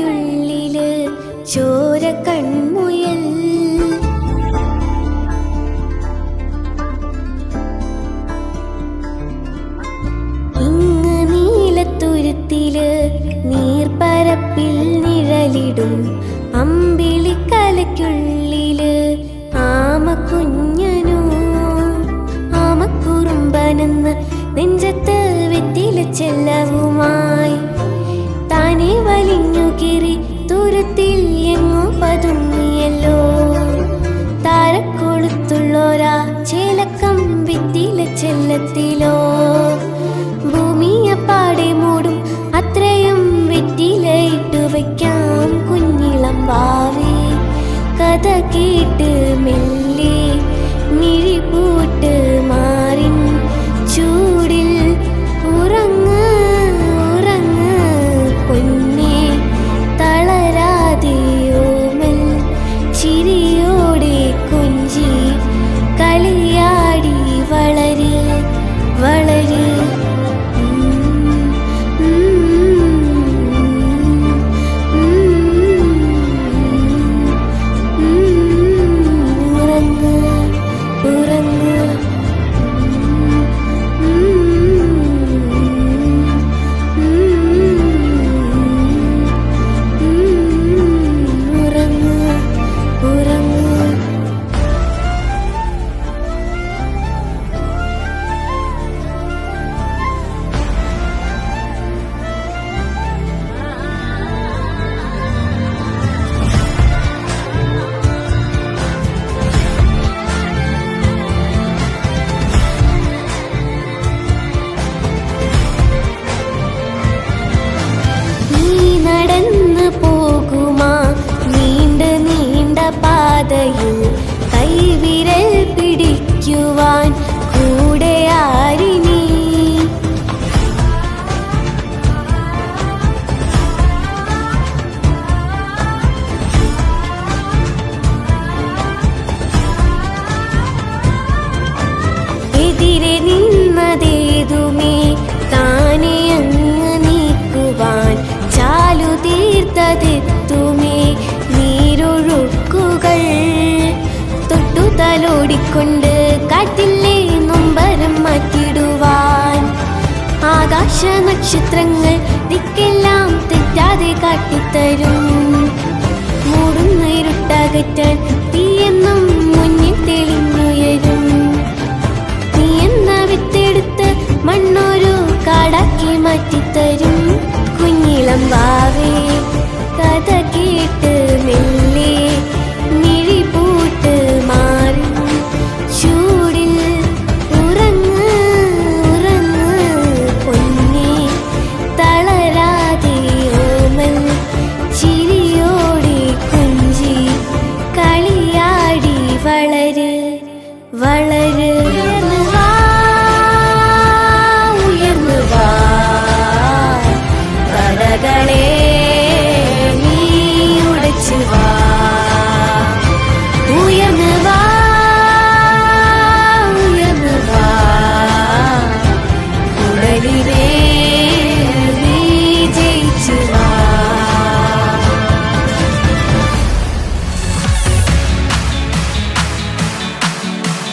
കലയ്ക്കുള്ളില് ചോര കൺമുയൽ. ഇങ്ങ് നീലത്തുരുത്തില് നീർപ്പരപ്പിൽ നിഴലിടും അമ്പിളിക്കലയ്ക്കുള്ളില് ആമക്കുഞ്ഞനോ ആമക്കുറുമ്പനെന്ന് നെഞ്ചത്ത് വെറ്റില ചെല്ലവുമായി താനെ വലിഞ്ഞു കീറി ദൂരത്തിൽ എങ്ങോ പതുങ്ങിയല്ലോ. താരക്കൊളുത്തുള്ളോരാ ചേലക്കം വെറ്റില ചെല്ലത്തിലോ. ഭൂമിയപ്പാടെ മൂടും അത്രയും വെറ്റില ഇട്ടു വയ്ക്കാം കുഞ്ഞിളം വാവേ. കഥ കേട്ട് മെല്ലെ മിഴിപൂട്ട് മാറിൻ ചൂടിൽ ഉറങ്ങ് ഉറങ്ങ് പൊന്നേ. തളരാതെ ഓമൽ ചിരിയോടെ കൊഞ്ചി കളിയാടി വളര് വളര്. കൈവിരൽ പിടിക്കുവാൻ കൂടെ ആരിനി. എതിരെ നിന്നതേതുമേ താനെ അങ്ങ് നീക്കുവാൻ ചാലു തീർത്തതെത്തുമേ നീരൊഴുക്കുകൾ. തൊട്ടുതലോടിക്കൊണ്ട് കാറ്റില്ലേ നൊമ്പരം മാറ്റിടുവാൻ ആകാശ നക്ഷത്രങ്ങൾ ദിക്കെല്ലാം തെറ്റാതെ കാട്ടിത്തരും. മൂടുന്ന ഇരുട്ടകറ്റാൻ തീയെന്നും മുന്നിൽ തെളിഞ്ഞുയരും. നീ എന്ന വിത്തെടുത്ത് മണ്ണൊരു കാടാക്കി മാറ്റിത്തരും കുഞ്ഞിളം വാവേ. കഥ കേട്ട് മെല്ലെ മിഴിപൂട്ട് മാറി ചൂടിൽ ഉറങ്ങ് ഉറങ്ങ് പൊന്നേ. തളരാതെ ഓമൽ ചിരിയോടെ കൊഞ്ചി കളിയാടി വളര് വളര്. ഉയർന്നു വാ ഉയർന്നു വാ കടകളെ നീ ഉടച്ചു വാ. ഉയർന്നു വാ ഉയർന്നു വാ ഉടലിനെ